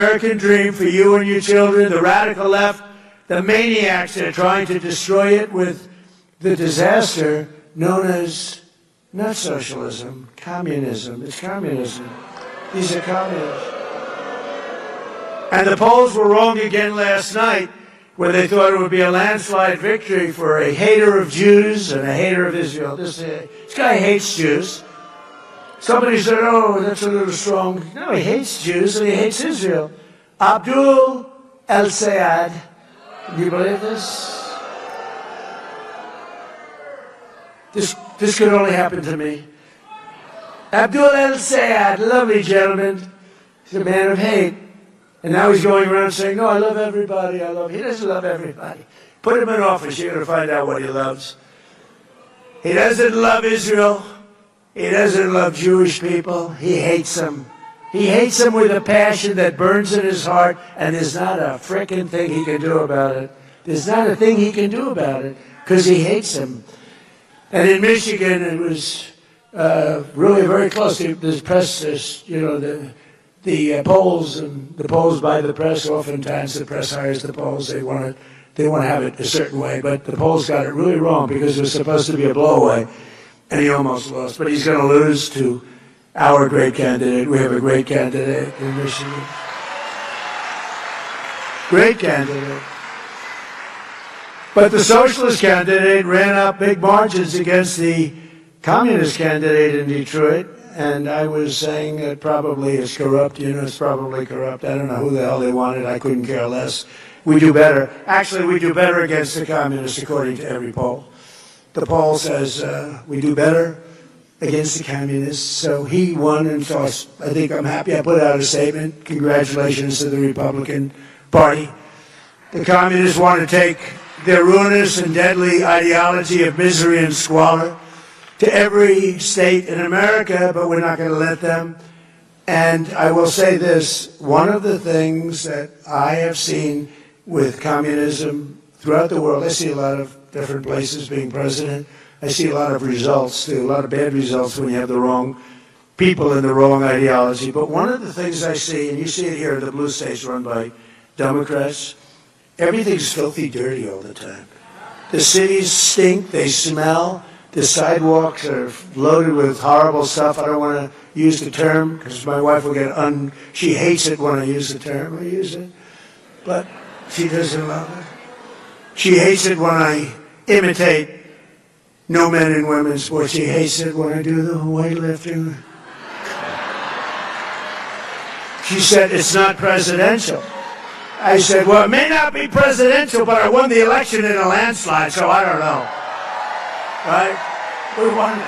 American dream for you and your children, the radical left, the maniacs that are trying to destroy it with the disaster known as not socialism, communism. It's communism. These are communists. And the polls were wrong again last night when they thought it would be a landslide victory for a hater of Jews and a hater of Israel. This guy hates Jews. Somebody said, oh, that's a little strong. No, he hates Jews and he hates Israel. Abdul el-Sayed. Do you believe this? This could only happen to me. Abdul el-Sayed, lovely gentleman. He's a man of hate. And now he's going around saying, no, I love everybody. He doesn't love everybody. Put him in office. You're going to find out what he loves. He doesn't love Israel. He doesn't love Jewish people. He hates them. He hates them with a passion that burns in his heart, and there's not a frickin' thing he can do about it. There's not a thing he can do about it, because he hates them. And in Michigan, it was really very close. There's press, the polls, and the polls by the press, oftentimes the press hires the polls. They want to have it a certain way, but the polls got it really wrong because it was supposed to be a blowaway. And he almost lost, but he's going to lose to our great candidate. We have a great candidate in Michigan. Great candidate. But the socialist candidate ran up big margins against the communist candidate in Detroit, and I was saying it probably is corrupt. It's probably corrupt. I don't know who the hell they wanted. I couldn't care less. We do better. Actually, we do better against the communists, according to every poll. The poll says we do better against the communists. So he won, and so I think I'm happy. I put out a statement. Congratulations to the Republican Party. The communists want to take their ruinous and deadly ideology of misery and squalor to every state in America, but we're not going to let them. And I will say this, one of the things that I have seen with communism throughout the world, I see a lot of different places being president. I see a lot of results, too, a lot of bad results when you have the wrong people and the wrong ideology. But one of the things I see, and you see it here in the blue states run by Democrats, everything's filthy dirty all the time. The cities stink, they smell, the sidewalks are loaded with horrible stuff. I don't want to use the term because my wife will get she hates it when I use the term. I use it, but she doesn't love it. She hates it when I imitate no men and women's sports. She hates it when I do the weightlifting. She said, it's not presidential. I said, well, it may not be presidential, but I won the election in a landslide, so I don't know. Right? We won it.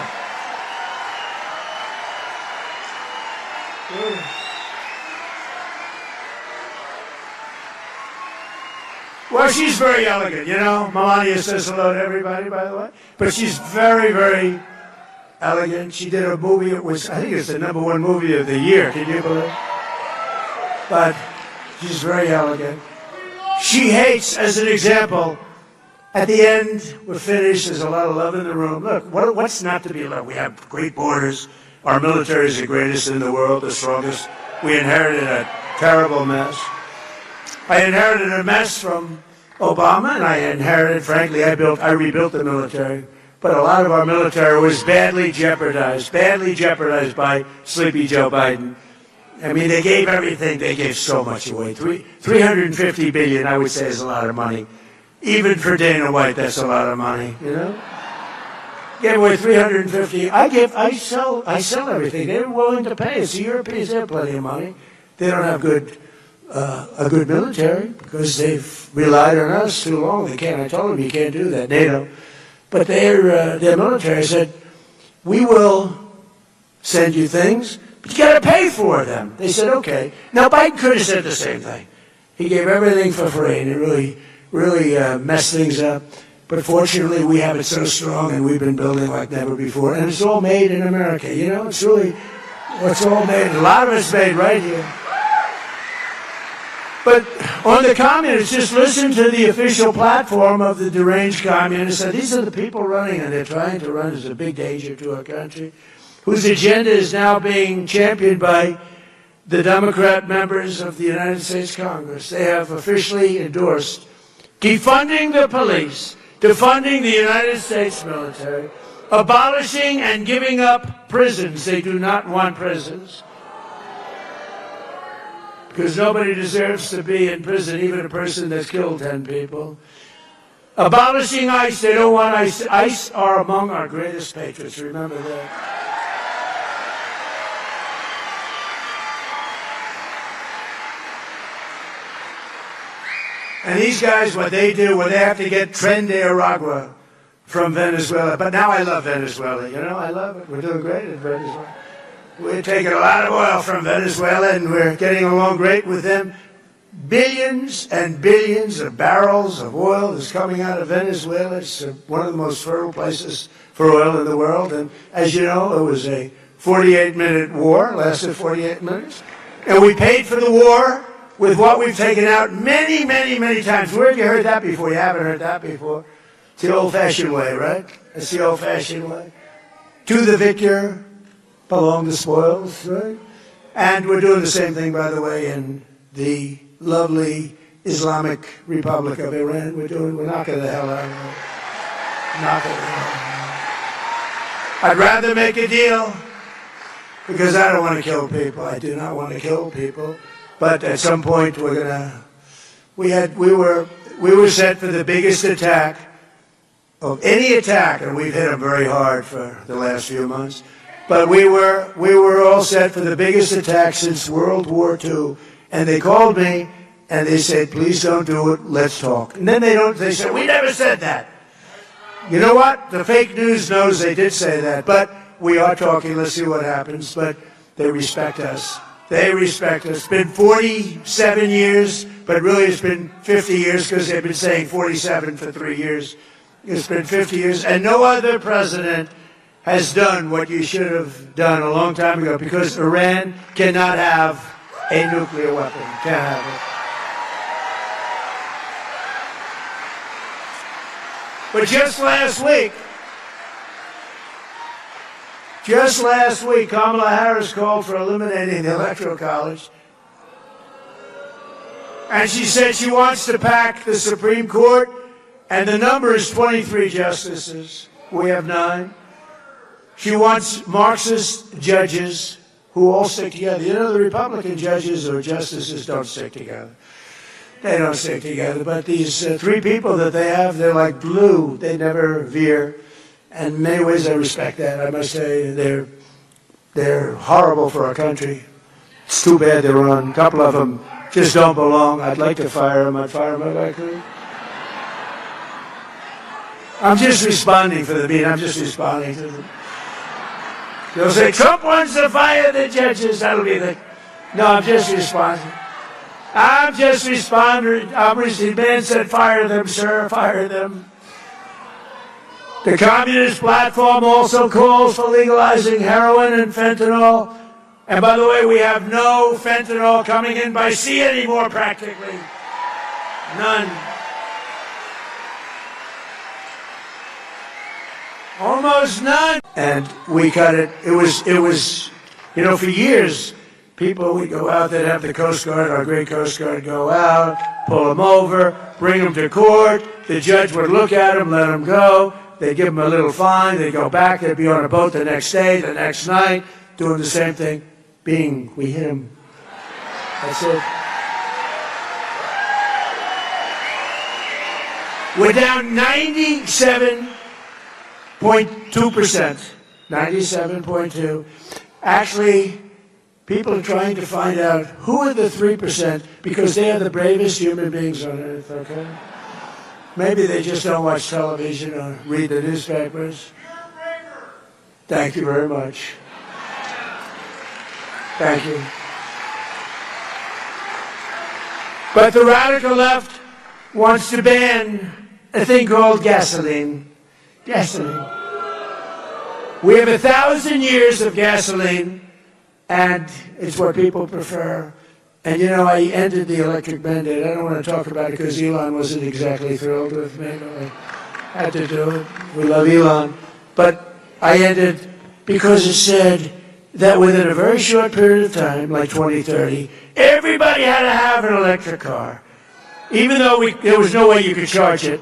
Well, she's very elegant, Melania says hello to everybody, by the way. But she's very, very elegant. She did a movie, I think it's the #1 movie of the year, can you believe it? But she's very elegant. She hates, as an example, at the end, we're finished, there's a lot of love in the room. Look, what's not to be loved? We have great borders. Our military is the greatest in the world, the strongest. We inherited a terrible mess. I inherited a mess from Obama, and I inherited, frankly, I rebuilt the military. But a lot of our military was badly jeopardized by Sleepy Joe Biden. I mean, they gave everything. They gave so much away. $350 billion, I would say, is a lot of money. Even for Dana White, that's a lot of money, Gave away $350. I sell everything. They were willing to pay. It's the Europeans, they have plenty of money. They don't have a good military because they've relied on us too long. I told them you can't do that, NATO. But their military said, we will send you things, but you got to pay for them. They said, okay. Now, Biden could have said the same thing. He gave everything for free, and it really messed things up. But fortunately, we have it so strong, and we've been building like never before. And it's all made in America, It's really what's all made. A lot of it's made right here. But on the communists, just listen to the official platform of the deranged communists. And these are the people running, and they're trying to run as a big danger to our country, whose agenda is now being championed by the Democrat members of the United States Congress, they have officially endorsed defunding the police, defunding the United States military, abolishing and giving up prisons. They do not want prisons, because nobody deserves to be in prison, even a person that's killed 10 people. Abolishing ICE. They don't want ICE. ICE are among our greatest patriots. Remember that. And these guys, what they do, they have to get Tren de Aragua from Venezuela. But now I love Venezuela. You know, I love it. We're doing great in Venezuela. We're taking a lot of oil from Venezuela, and we're getting along great with them. Billions and billions of barrels of oil is coming out of Venezuela. It's one of the most fertile places for oil in the world. And as you know, it was a 48-minute war, lasted 48 minutes. And we paid for the war with what we've taken out many, many, many times. Where have you heard that before? You haven't heard that before. It's the old-fashioned way, right? It's the old-fashioned way. To the victor belong the spoils, right? And we're doing the same thing, by the way, in the lovely Islamic Republic of Iran. We're knocking the hell out of it. Knocking the hell out. I'd rather make a deal, because I don't want to kill people. I do not want to kill people. But at some point we're gonna. We were set for the biggest attack of any attack, and we've hit them very hard for the last few months. But we were all set for the biggest attack since World War II. And they called me and they said, "Please don't do it. Let's talk." And then they said, "We never said that." You know what? The fake news knows they did say that. But we are talking. Let's see what happens. But they respect us. They respect us. It's been 47 years, but really it's been 50 years, because they've been saying 47 for 3 years. It's been 50 years. And no other president has done what you should have done a long time ago, because Iran cannot have a nuclear weapon. Can't have it. But just last week, Kamala Harris called for eliminating the Electoral College. And she said she wants to pack the Supreme Court, and the number is 23 justices. We have 9. She wants Marxist judges who all stick together. You know, the Republican judges or justices don't stick together. They don't stick together. But these 3 people that they have, they're like glue. They never veer. And in many ways, I respect that. I must say, they're horrible for our country. It's too bad they're on. A couple of them just don't belong. I'd like to fire them. I'd fire them if I could. I'm just responding for the meeting. I'm just responding to them. They'll say, "Trump wants to fire the judges." That'll be the... No, I'm just responding. I'm just responding. The man said, "Fire them, sir, fire them." The Communist platform also calls for legalizing heroin and fentanyl. And by the way, we have no fentanyl coming in by sea anymore, practically. None. Almost none. And we cut it. It was, you know, for years, people would go out, they'd have the Coast Guard, our great Coast Guard, go out, pull them over, bring them to court. The judge would look at them, let them go. They'd give them a little fine. They'd go back. They'd be on a boat the next day, the next night, doing the same thing. Bing, we hit him. That's it. We're down 97.2%. 97.2. Actually, people are trying to find out who are the 3%, because they are the bravest human beings on earth, okay? Maybe they just don't watch television or read the newspapers. Thank you very much. Thank you. But the radical left wants to ban a thing called gasoline. Gasoline. We have 1,000 years of gasoline, and it's what people prefer. And, you know, I ended the electric mandate. I don't want to talk about it because Elon wasn't exactly thrilled with me. But I had to do it. We love Elon. But I ended because it said, that within a very short period of time, like 2030, everybody had to have an electric car, even though there was no way you could charge it.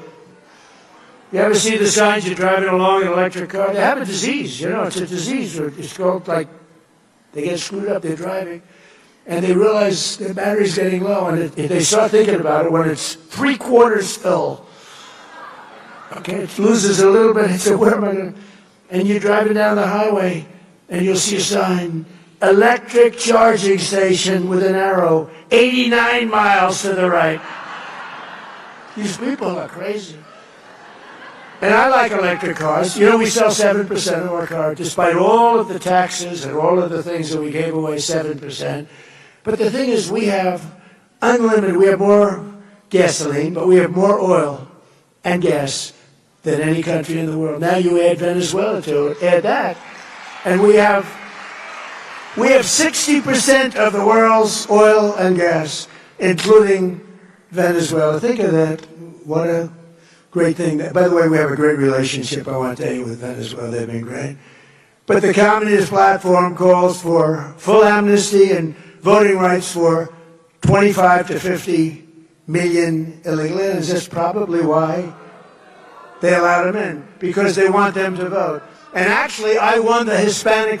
You ever see the signs you're driving along in an electric car? They have a disease, you know, it's a disease. It's called, like, they get screwed up, they're driving, and they realize the battery's getting low, and they start thinking about it when it's 3/4 full. Okay, it loses a little bit, so where am I going to... And you're driving down the highway, and you'll see a sign, electric charging station with an arrow, 89 miles to the right. These people are crazy. And I like electric cars. You know, we sell 7% of our cars, despite all of the taxes and all of the things that we gave away, 7%. But the thing is, we have unlimited, we have more gasoline, but we have more oil and gas than any country in the world. Now you add Venezuela to it, add that, and we have 60% of the world's oil and gas, including Venezuela. Think of that. What a great thing. By the way, we have a great relationship, I want to tell you, with Venezuela. They've been great. But the Communist platform calls for full amnesty and voting rights for 25 to 50 million illegal aliens. That's probably why they allowed them in, because they want them to vote. And actually, I won the Hispanic vote.